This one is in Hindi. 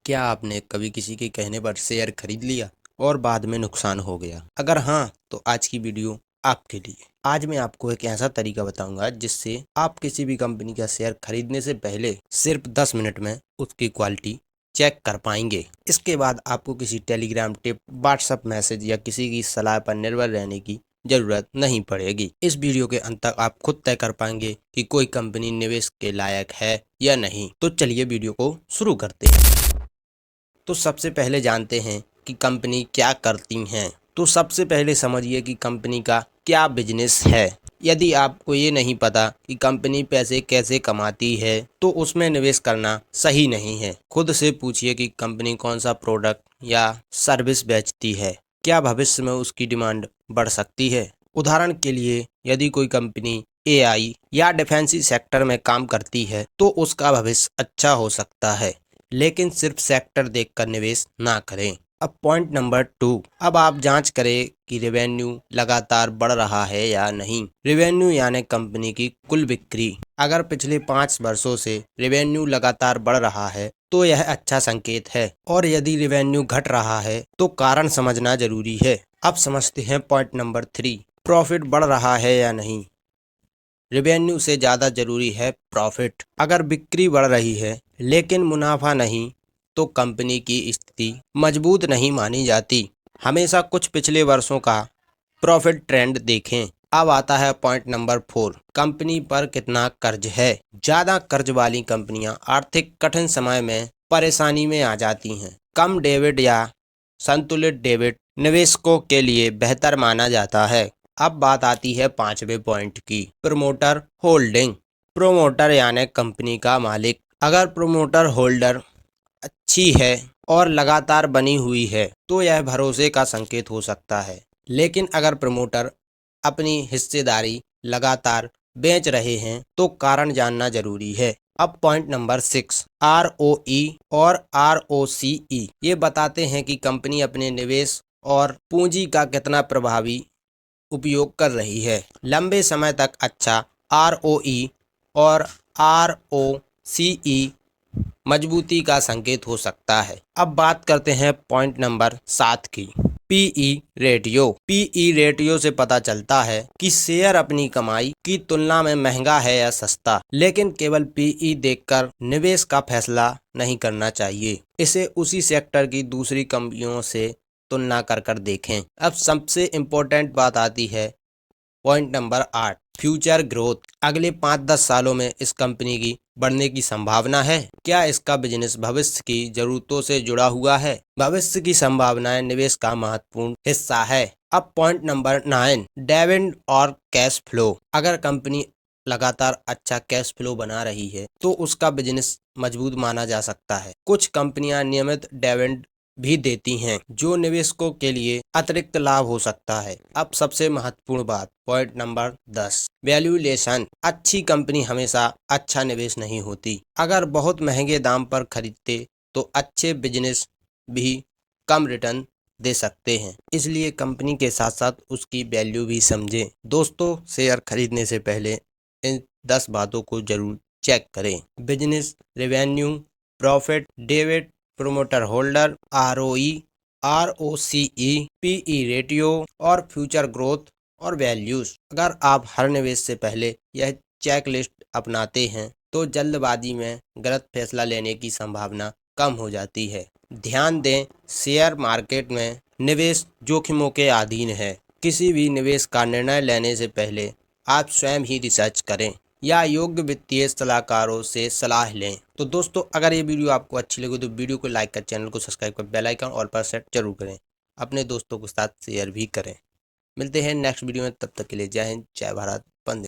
क्या आपने कभी किसी के कहने पर शेयर खरीद लिया और बाद में नुकसान हो गया? अगर हाँ, तो आज की वीडियो आपके लिए। आज मैं आपको एक ऐसा तरीका बताऊंगा जिससे आप किसी भी कंपनी का शेयर खरीदने से पहले सिर्फ 10 मिनट में उसकी क्वालिटी चेक कर पाएंगे। इसके बाद आपको किसी टेलीग्राम टिप, व्हाट्सएप मैसेज या किसी की सलाह पर निर्भर रहने की जरूरत नहीं पड़ेगी। इस वीडियो के अंत तक आप खुद तय कर पाएंगे कि कोई कंपनी निवेश के लायक है या नहीं। तो चलिए वीडियो को शुरू करते हैं। तो सबसे पहले जानते हैं कि कंपनी क्या करती हैं। तो सबसे पहले समझिए कि कंपनी का क्या बिजनेस है। यदि आपको ये नहीं पता कि कंपनी पैसे कैसे कमाती है तो उसमें निवेश करना सही नहीं है। खुद से पूछिए कि कंपनी कौन सा प्रोडक्ट या सर्विस बेचती है। क्या भविष्य में उसकी डिमांड बढ़ सकती है? उदाहरण के लिए, यदि कोई कंपनी एआई या डिफेंस सेक्टर में काम करती है तो उसका भविष्य अच्छा हो सकता है, लेकिन सिर्फ सेक्टर देखकर निवेश ना करें। अब पॉइंट नंबर 2, अब आप जांच करें कि रेवेन्यू लगातार बढ़ रहा है या नहीं। रेवेन्यू यानी कंपनी की कुल बिक्री। अगर पिछले 5 वर्षों से रेवेन्यू लगातार बढ़ रहा है तो यह अच्छा संकेत है, और यदि रेवेन्यू घट रहा है तो कारण समझना जरूरी है। अब समझते हैं पॉइंट नंबर 3, प्रॉफिट बढ़ रहा है या नहीं। रेवेन्यू से ज़्यादा जरूरी है प्रॉफिट। अगर बिक्री बढ़ रही है लेकिन मुनाफा नहीं तो कंपनी की स्थिति मजबूत नहीं मानी जाती। हमेशा कुछ पिछले वर्षों का प्रॉफिट ट्रेंड देखें। अब आता है पॉइंट नंबर 4, कंपनी पर कितना कर्ज है। ज़्यादा कर्ज वाली कंपनियां आर्थिक कठिन समय में परेशानी में आ जाती हैं। कम डेबिट या संतुलित डेबिट निवेशकों के लिए बेहतर माना जाता है। अब बात आती है 5वें पॉइंट की, प्रमोटर होल्डिंग। प्रोमोटर यानी कंपनी का मालिक। अगर प्रोमोटर होल्डर अच्छी है और लगातार बनी हुई है तो यह भरोसे का संकेत हो सकता है, लेकिन अगर प्रमोटर अपनी हिस्सेदारी लगातार बेच रहे हैं तो कारण जानना जरूरी है। अब पॉइंट नंबर 6, ROE और ROCE। ये बताते हैं कि कंपनी अपने निवेश और पूंजी का कितना प्रभावी उपयोग कर रही है। लंबे समय तक अच्छा ROE और ROCE मजबूती का संकेत हो सकता है। अब बात करते हैं पॉइंट नंबर 7 की, पीई रेटियो। पीई रेटियो से पता चलता है कि शेयर अपनी कमाई की तुलना में महंगा है या सस्ता, लेकिन केवल पीई देखकर निवेश का फैसला नहीं करना चाहिए। इसे उसी सेक्टर की दूसरी कंपनियों से तुलना कर देखें। अब सबसे इम्पोर्टेंट बात आती है पॉइंट नंबर 8, फ्यूचर ग्रोथ। अगले 5-10 सालों में इस कंपनी की बढ़ने की संभावना है। क्या इसका बिजनेस भविष्य की जरूरतों से जुड़ा हुआ है? भविष्य की संभावनाएं निवेश का महत्वपूर्ण हिस्सा है। अब पॉइंट नंबर 9, डिविडेंड और कैश फ्लो। अगर कंपनी लगातार अच्छा कैश फ्लो बना रही है तो उसका बिजनेस मजबूत माना जा सकता है। कुछ कंपनियां नियमित डिविडेंड भी देती हैं, जो निवेशकों के लिए अतिरिक्त लाभ हो सकता है। अब सबसे महत्वपूर्ण बात, पॉइंट नंबर 10, वैल्यूएशन। अच्छी कंपनी हमेशा अच्छा निवेश नहीं होती। अगर बहुत महंगे दाम पर खरीदते तो अच्छे बिजनेस भी कम रिटर्न दे सकते हैं। इसलिए कंपनी के साथ साथ उसकी वैल्यू भी समझें। दोस्तों, शेयर खरीदने से पहले इन 10 बातों को जरूर चेक करें। Business, revenue, profit, debit, promoter holder, ROE, ROCE, PE ratio और फ्यूचर ग्रोथ और वैल्यूज। अगर आप हर निवेश से पहले यह चेक लिस्ट अपनाते हैं तो जल्दबाजी में गलत फैसला लेने की संभावना कम हो जाती है। ध्यान दें, शेयर मार्केट में निवेश जोखिमों के अधीन है। किसी भी निवेश का निर्णय लेने से पहले आप स्वयं ही रिसर्च करें या योग्य वित्तीय सलाहकारों से सलाह लें। तो दोस्तों, अगर ये वीडियो आपको अच्छी लगी तो वीडियो को लाइक कर, चैनल को सब्सक्राइब कर, बेल आइकन ऑल पर सेट जरूर करें। अपने दोस्तों के साथ शेयर भी करें। मिलते हैं नेक्स्ट वीडियो में, तब तक के लिए जय हिंद, जय भारत, वंदे।